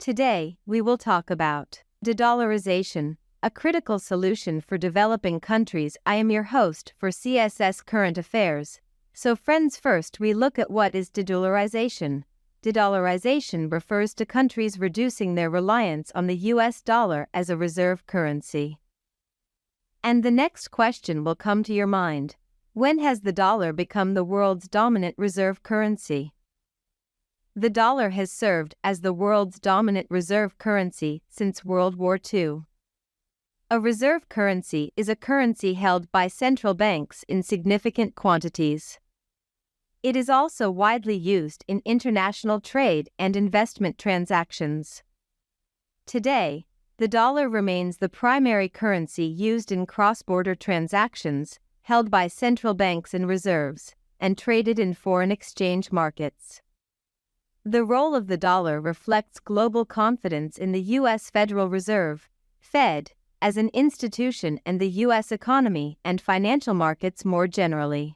Today, we will talk about de-dollarization, a critical solution for developing countries. I am your host for CSS Current Affairs. So friends, first we look at what is de-dollarization. De-dollarization refers to countries reducing their reliance on the US dollar as a reserve currency. And the next question will come to your mind. When has the dollar become the world's dominant reserve currency? The dollar has served as the world's dominant reserve currency since World War II. A reserve currency is a currency held by central banks in significant quantities. It is also widely used in international trade and investment transactions. Today, the dollar remains the primary currency used in cross-border transactions, held by central banks and reserves, and traded in foreign exchange markets. The role of the dollar reflects global confidence in the U.S. Federal Reserve, Fed, as an institution and the U.S. economy and financial markets more generally.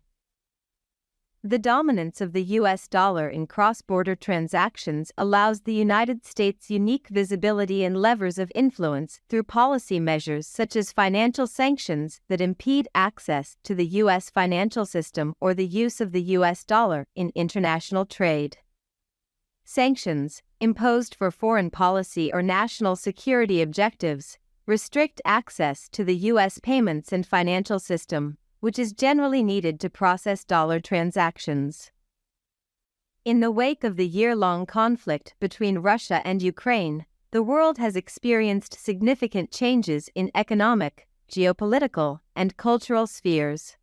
The dominance of the U.S. dollar in cross-border transactions allows the United States unique visibility and levers of influence through policy measures such as financial sanctions that impede access to the U.S. financial system or the use of the U.S. dollar in international trade. Sanctions, imposed for foreign policy or national security objectives, restrict access to the U.S. payments and financial system, which is generally needed to process dollar transactions. In the wake of the year-long conflict between Russia and Ukraine, the world has experienced significant changes in economic, geopolitical, and cultural spheres.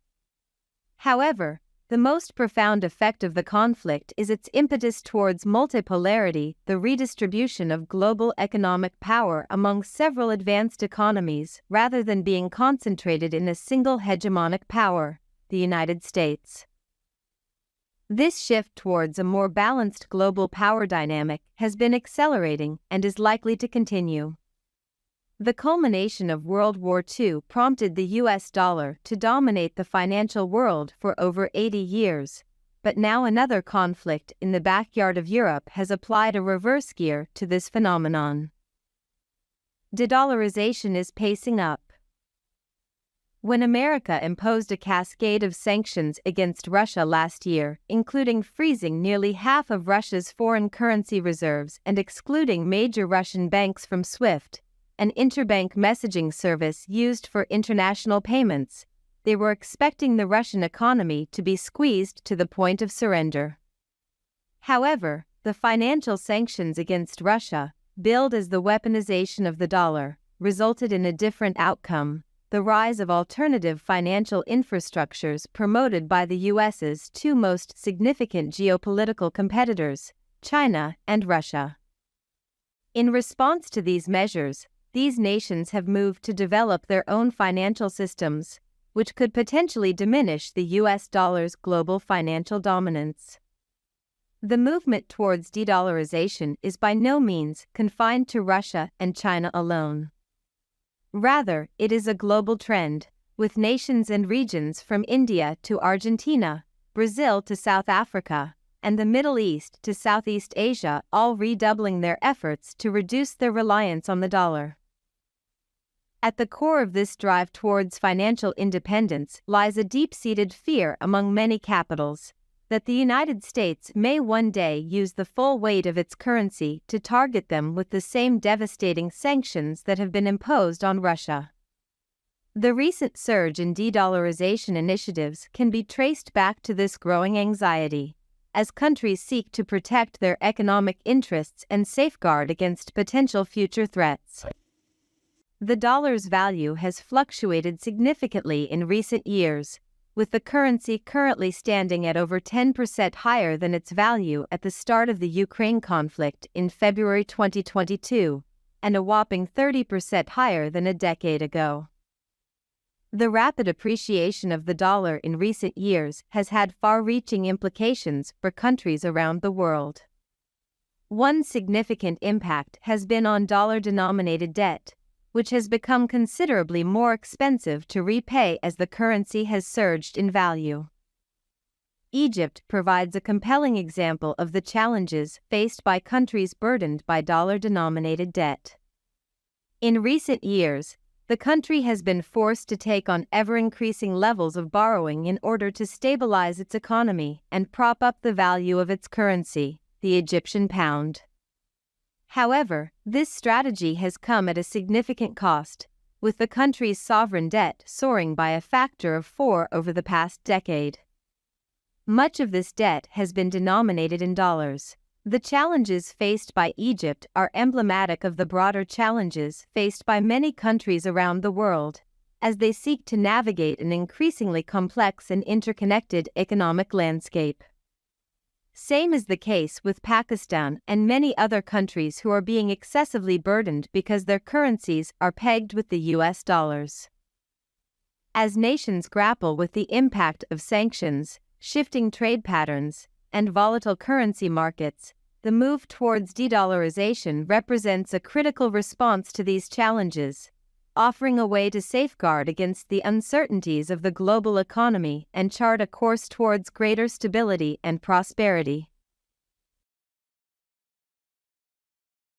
However, the most profound effect of the conflict is its impetus towards multipolarity, the redistribution of global economic power among several advanced economies rather than being concentrated in a single hegemonic power, the United States. This shift towards a more balanced global power dynamic has been accelerating and is likely to continue. The culmination of World War II prompted the US dollar to dominate the financial world for over 80 years, but now another conflict in the backyard of Europe has applied a reverse gear to this phenomenon. De-dollarization is pacing up. When America imposed a cascade of sanctions against Russia last year, including freezing nearly half of Russia's foreign currency reserves and excluding major Russian banks from SWIFT, an interbank messaging service used for international payments, they were expecting the Russian economy to be squeezed to the point of surrender. However, the financial sanctions against Russia, billed as the weaponization of the dollar, resulted in a different outcome: the rise of alternative financial infrastructures promoted by the US's two most significant geopolitical competitors, China and Russia. In response to these measures, these nations have moved to develop their own financial systems, which could potentially diminish the US dollar's global financial dominance. The movement towards de-dollarization is by no means confined to Russia and China alone. Rather, it is a global trend, with nations and regions from India to Argentina, Brazil to South Africa, and the Middle East to Southeast Asia all redoubling their efforts to reduce their reliance on the dollar. At the core of this drive towards financial independence lies a deep-seated fear among many capitals that the United States may one day use the full weight of its currency to target them with the same devastating sanctions that have been imposed on Russia. The recent surge in de-dollarization initiatives can be traced back to this growing anxiety, as countries seek to protect their economic interests and safeguard against potential future threats. The dollar's value has fluctuated significantly in recent years, with the currency currently standing at over 10% higher than its value at the start of the Ukraine conflict in February 2022, and a whopping 30% higher than a decade ago. The rapid appreciation of the dollar in recent years has had far-reaching implications for countries around the world. One significant impact has been on dollar-denominated debt, which has become considerably more expensive to repay as the currency has surged in value. Egypt provides a compelling example of the challenges faced by countries burdened by dollar-denominated debt. In recent years, the country has been forced to take on ever-increasing levels of borrowing in order to stabilize its economy and prop up the value of its currency, the Egyptian pound. However, this strategy has come at a significant cost, with the country's sovereign debt soaring by a factor of 4 over the past decade. Much of this debt has been denominated in dollars. The challenges faced by Egypt are emblematic of the broader challenges faced by many countries around the world, as they seek to navigate an increasingly complex and interconnected economic landscape. Same is the case with Pakistan and many other countries who are being excessively burdened because their currencies are pegged with the US dollars. As nations grapple with the impact of sanctions, shifting trade patterns, and volatile currency markets, the move towards de-dollarization represents a critical response to these challenges, offering a way to safeguard against the uncertainties of the global economy and chart a course towards greater stability and prosperity.